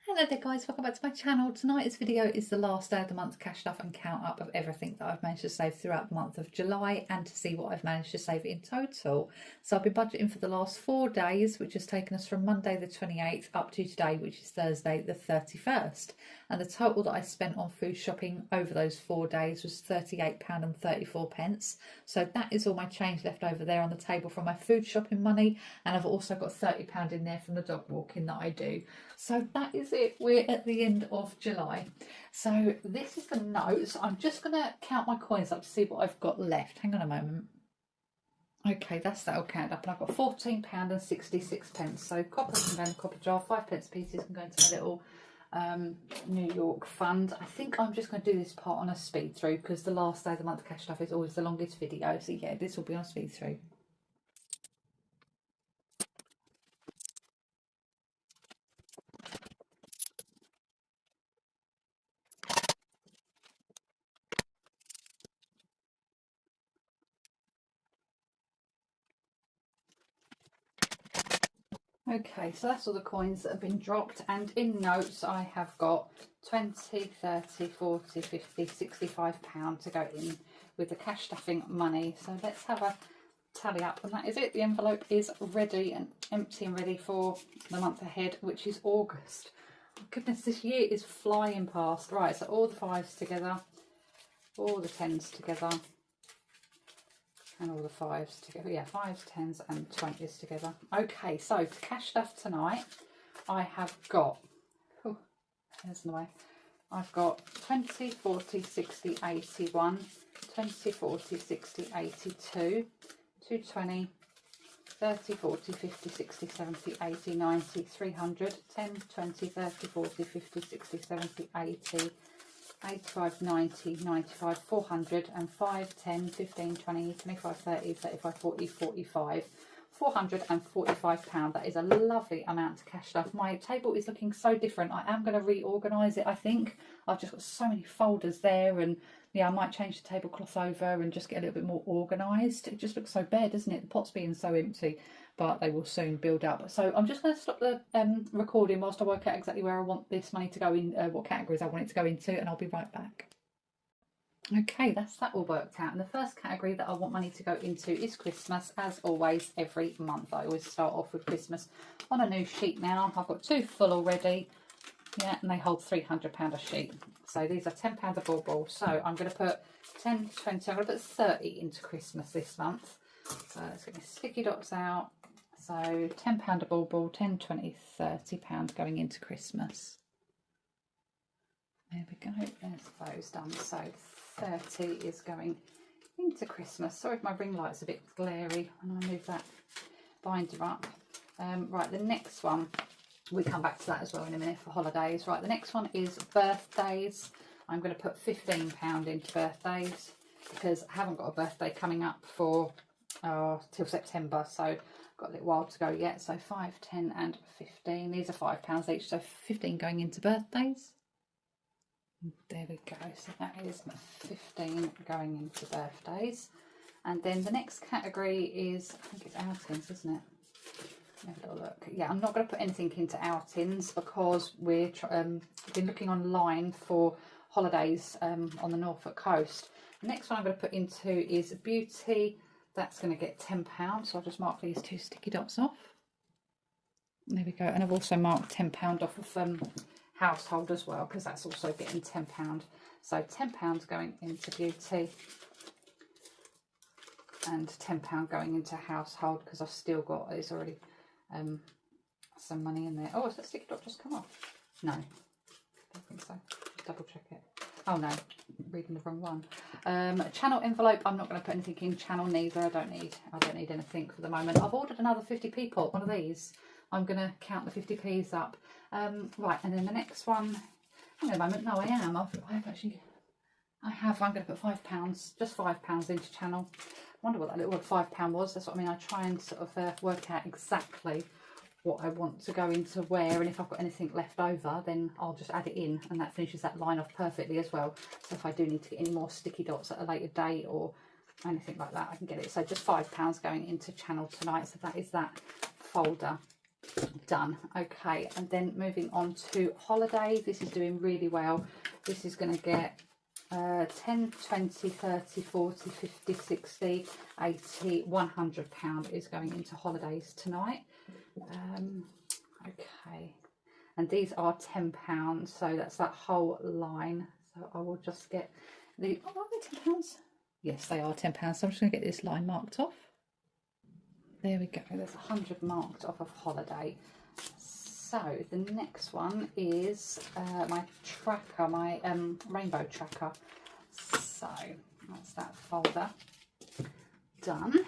Hello there guys, welcome back to my channel. Tonight's video is the last day of the month cash stuff and count up of everything that I've managed to save throughout the month of July and to see what I've managed to save in total. So I've been budgeting for the last 4 days, which has taken us from Monday the 28th up to today, which is Thursday the 31st. And the total that I spent on food shopping over those 4 days was £38.34. So that is all my change left over there on the table from my food shopping money, and I've also got £30 in there from the dog walking that I do. So that is it. We're at the end of July. So this is the notes. I'm just going to count my coins up to see what I've got left. Hang on a moment. Okay, that's that all counted up, and I've got £14.66. So coppers can go in the copper jar, 5p pieces can go into my little New York fund. I think I'm just going to do this part on a speed through because the last day of the month cash stuff is always the longest video. So yeah, this will be on a speed through. Okay, so that's all the coins that have been dropped, and in notes I have got 20, 30, 40, 50, £65 to go in with the cash stuffing money. So let's have a tally up, and that is it. The envelope is ready and empty and ready for the month ahead, which is August. Oh, goodness, this year is flying past. Right, so all the 5s together, all the 10s together, and all the 5s together. Yeah, 5s, 10s and 20s together. Okay, so for cash stuff tonight, I have got, oh, there's the way. I've got 20, 40, 60, 81, 20, 40, 60, 82, 220, 30, 40, 50, 60, 70, 80, 90, 300, 10, 20, 30, 40, 50, 60, 70, 80, 85, 90, 95, 400, and 5, 10, 15, 20, 25, 30, 35, 40, 45, £445. That is a lovely amount to cash stuff. My table is looking so different. I am going to reorganise it, I think. I've just got so many folders there, and yeah, I might change the tablecloth over and just get a little bit more organised. It just looks so bare, doesn't it? The pot's being so empty, but they will soon build up. So I'm just going to stop the recording whilst I work out exactly where I want this money to go in, what categories I want it to go into, and I'll be right back. Okay, that's that all worked out. And the first category that I want money to go into is Christmas, as always, every month. I always start off with Christmas on a new sheet now. I've got 2 full already. Yeah, and they hold £300 a sheet. So these are £10 a bauble. So I'm going to put 10, 20, I'm going to put 30 into Christmas this month. So let's get my sticky dots out. So £10 a bauble, 10, 20, £30 going into Christmas. There we go, there's those done. So 30 is going into Christmas. Sorry if my ring light's a bit glary when I move that binder up. Right, the next one, we come back to that as well in a minute for holidays. Right, the next one is birthdays. I'm going to put £15 into birthdays because I haven't got a birthday coming up for till September, so I've got a little while to go yet. So 5, 10 and 15. These are £5 each, so 15 going into birthdays. There we go, so that is 15 going into birthdays. And then the next category is, I think it's outings, isn't it? Have a little look. Yeah, I'm not going to put anything into outings because we're been looking online for holidays on the Norfolk coast. The next one I'm going to put into is beauty. That's going to get £10, so I'll just mark these 2 sticky dots off. There we go, and I've also marked £10 off of household as well because that's also getting £10. So £10 going into beauty and £10 going into household because I've still got, there's already some money in there. Oh, has that sticky dot just come off? No, I don't think so. Just double check it. Oh no, reading the wrong one. Channel envelope, I'm not going to put anything in. Channel neither. I don't need anything for the moment. I've ordered another 50p pot, one of these. I'm going to count the 50p's up. Right, and then the next one, hang on a moment, no I am, I'm going to put £5, just £5 into channel. I wonder what that little £5 was. That's what I mean. I try and sort of work out exactly what I want to go into where, and if I've got anything left over then I'll just add it in, and that finishes that line off perfectly as well. So if I do need to get any more sticky dots at a later date or anything like that, I can get it. So just £5 going into channel tonight. So that is that folder. Done. Okay, and then moving on to holidays. This is doing really well. This is going to get 10, 20, 30, 40, 50, 60, 80, 100 pound is going into holidays tonight. Okay, and these are £10, so that's that whole line. So I will just get the, oh, are they £10? Yes, they are £10. So I'm just going to get this line marked off. There we go, there's 100 marked off of holiday. So the next one is my tracker, my rainbow tracker. So that's that folder done.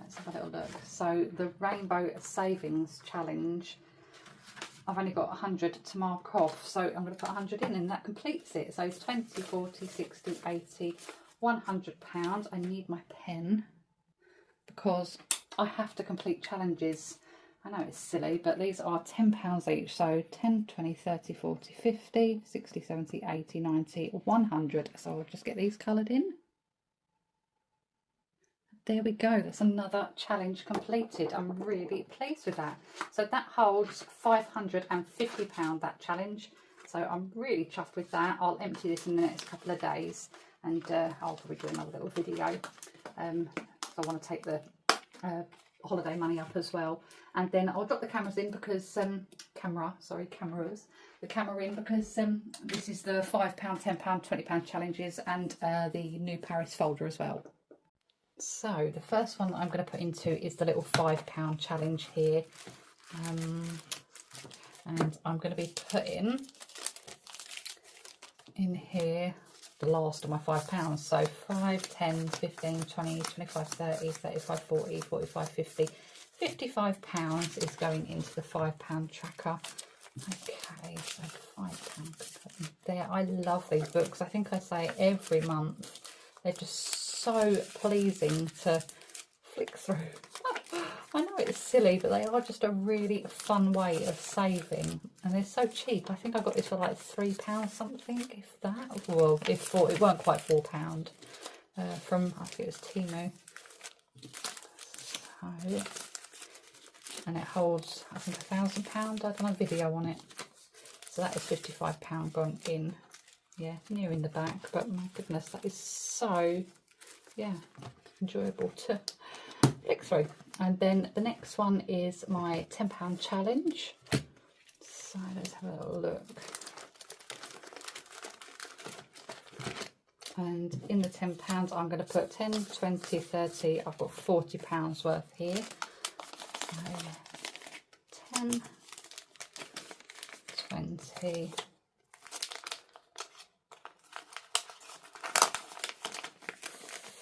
Let's have a little look. So the rainbow savings challenge, I've only got 100 to mark off, so I'm going to put 100 in and that completes it. So 20, 40, 60, 80, 100 pounds. I need my pen because I have to complete challenges. I know it's silly, but these are £10 each. So 10, 20, 30, 40, 50, 60, 70, 80, 90, 100. So I'll just get these coloured in. There we go. That's another challenge completed. I'm really pleased with that. So that holds £550, that challenge. So I'm really chuffed with that. I'll empty this in the next couple of days and I'll probably do another little video. I want to take the holiday money up as well, and then I'll drop the cameras in because the camera in because this is the £5, £10, £20 challenges and the new Paris folder as well. So the first one I'm going to put into is the little £5 challenge here, and I'm going to be putting in here the last of my £5. So 5, 10, 15, 20, 25, 30, 35, 40, 45, 50. £55 is going into the £5 tracker. Okay, so £5 there. I love these books. I think I say every month. They're just so pleasing to flick through. I know it's silly, but they are just a really fun way of saving, and they're so cheap. I think I got this for like £3 something, if that. Well, if four, it weren't quite £4 from, I think it was Temu. So, and it holds, I think, £1,000. I've done a video on it. So that is £55 gone in. Yeah, near in the back, but my goodness, that is so, yeah, enjoyable to flick through. And then the next one is my £10 challenge. So let's have a little look. And in the £10, I'm going to put 10, 20, 30. I've got £40 worth here. So 10, 20,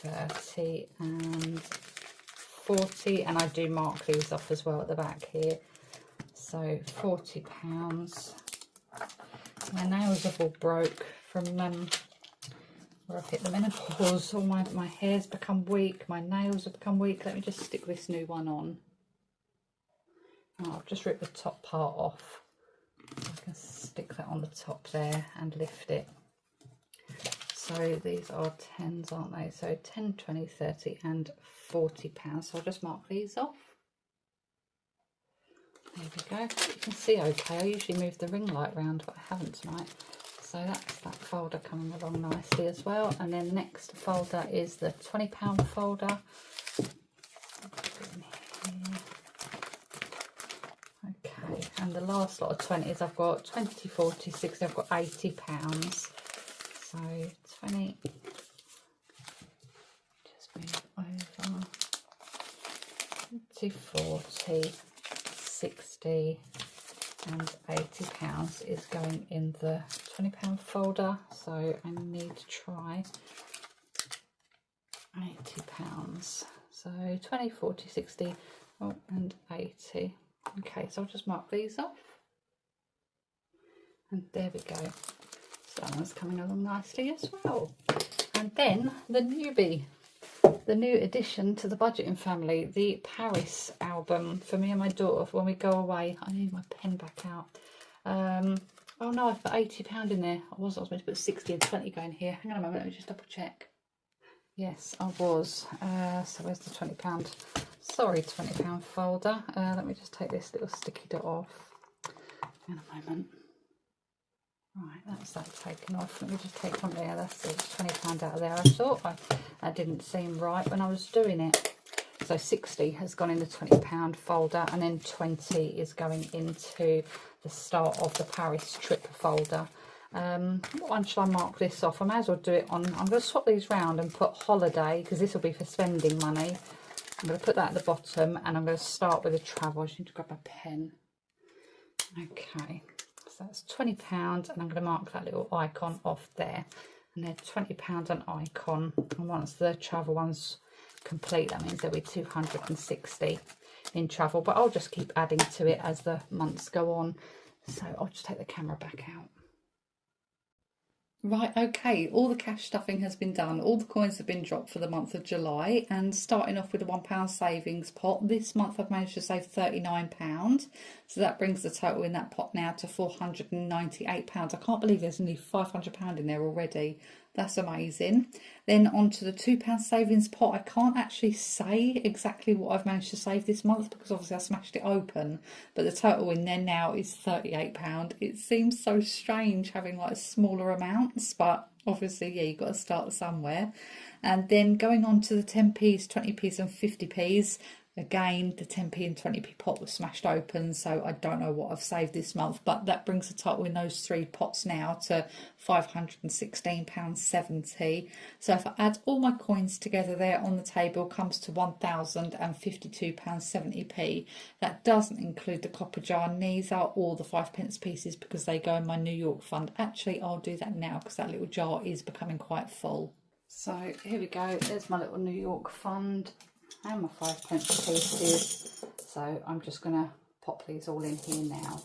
30 and 40, and I do mark these off as well at the back here. So £40. My nails have all broke from where I've hit the menopause. All my hair's become weak, my nails have become weak. Let me just stick this new one on. Oh, I've just ripped the top part off. I can stick that on the top there and lift it. So these are 10s, aren't they? So 10, 20, 30 and £40. So I'll just mark these off. There we go. You can see okay. I usually move the ring light round, but I haven't tonight. So that's that folder coming along nicely as well. And then the next folder is the £20 folder. Okay, and the last lot of 20s, I've got 20, 40, 60, I've got £80. So 20, just move over, 20, 40, 60 and £80 is going in the £20 folder. So I need to try £80. So 20, 40, 60 and 80. Okay, so I'll just mark these off. And there we go. So that one's coming along nicely as well. And then the newbie, the new addition to the budgeting family, the Paris album for me and my daughter for when we go away. I need my pen back out. Oh no, I've put £80 in there. I was meant to put 60 and 20 going here. Hang on a moment, let me just double check. Yes, I was. So where's the £20? Sorry, £20 folder. Let me just take this little sticky dot off in a moment. Right, that's that taken off. Let me just take from there. That's it, £20 out of there. I thought that didn't seem right when I was doing it. So 60 has gone in the £20 folder, and then 20 is going into the start of the Paris trip folder. What one shall I mark this off? I may as well do it on, I'm going to swap these round and put holiday, because this will be for spending money. I'm going to put that at the bottom, and I'm going to start with a travel. I just need to grab a pen. Okay, so that's £20, and I'm going to mark that little icon off there. And they're £20 an icon, and once the travel one's complete, that means there'll be 260 in travel, but I'll just keep adding to it as the months go on. So I'll just take the camera back out. Right, okay, all the cash stuffing has been done, all the coins have been dropped for the month of July, and starting off with a £1 savings pot, this month I've managed to save £39, so that brings the total in that pot now to £498. I can't believe there's nearly £500 in there already. That's amazing. Then on to the £2 savings pot. I can't actually say exactly what I've managed to save this month because obviously I smashed it open, but the total in there now is £38. It seems so strange having like smaller amounts, but obviously, yeah, you've got to start somewhere. And then going on to the 10p's, 20p's and 50p's. Again, the 10p and 20p pot was smashed open, so I don't know what I've saved this month, but that brings the total in those three pots now to £516.70. So if I add all my coins together there on the table, comes to £1,052.70p. That doesn't include the copper jar, neither or the 5p pieces because they go in my New York fund. Actually, I'll do that now because that little jar is becoming quite full. So here we go, there's my little New York fund. And my 5p pieces, so I'm just going to pop these all in here now.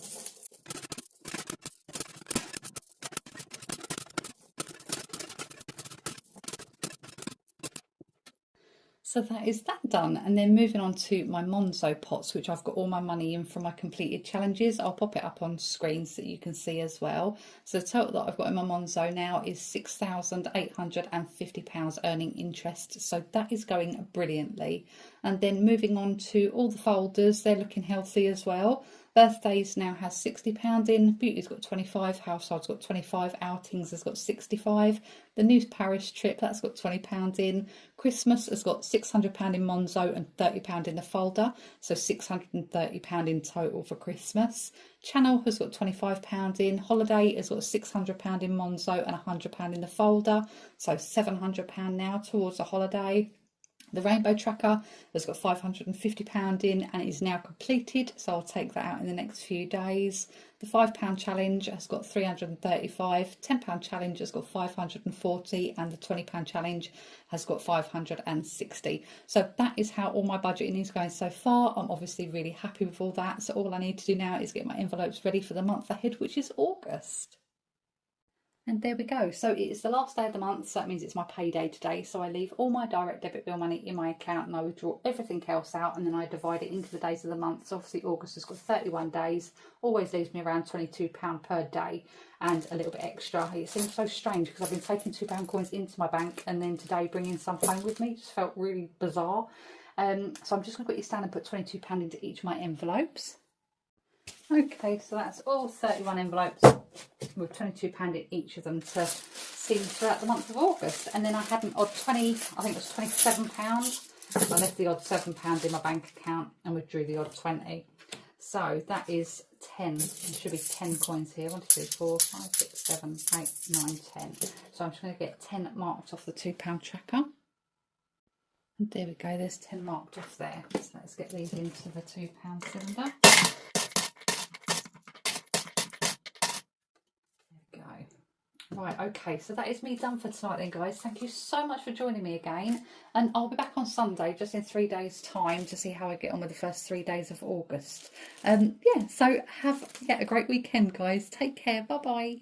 So that is that done, and then moving on to my Monzo pots, which I've got all my money in from my completed challenges. I'll pop it up on screen so that you can see as well. So the total that I've got in my Monzo now is £6,850 earning interest, so that is going brilliantly. And then moving on to all the folders, they're looking healthy as well. Birthdays now has £60 in, Beauty's got 25, Household's got 25, Outings has got 65, the new Paris trip, that's got £20 in, Christmas has got £600 in Monzo and £30 in the folder, so £630 in total for Christmas. Channel has got £25 in, Holiday has got £600 in Monzo and £100 in the folder, so £700 now towards a holiday. The Rainbow Tracker has got £550 in and is now completed, so I'll take that out in the next few days. The £5 challenge has got 335, £10 challenge has got 540, and the £20 challenge has got 560. So that is how all my budgeting is going so far. I'm obviously really happy with all that. So all I need to do now is get my envelopes ready for the month ahead, which is August. And there we go. So it's the last day of the month, so that means it's my payday today. So I leave all my direct debit bill money in my account and I withdraw everything else out, and then I divide it into the days of the month. So obviously August has got 31 days, always leaves me around £22 per day and a little bit extra. It seems so strange because I've been taking £2 coins into my bank and then today bringing some home with me. It just felt really bizarre. So I'm just going to quickly stand and put £22 into each of my envelopes. Okay, so that's all 31 envelopes with £22 in each of them to see throughout the month of August. And then I had an odd 20, I think it was £27. I left the odd £7 in my bank account and withdrew the odd 20. So that is 10. There should be 10 coins here. 1, 2, 3, 4, 5, 6, 7, 8, 9, 10. So I'm just going to get 10 marked off the £2 tracker. And there we go, there's 10 marked off there. So let's get these into the £2 cylinder. Right, okay, so that is me done for tonight then, guys. Thank you so much for joining me again, and I'll be back on Sunday just in 3 days time to see how I get on with the first 3 days of August. Yeah, so have a great weekend, guys. Take care. Bye bye.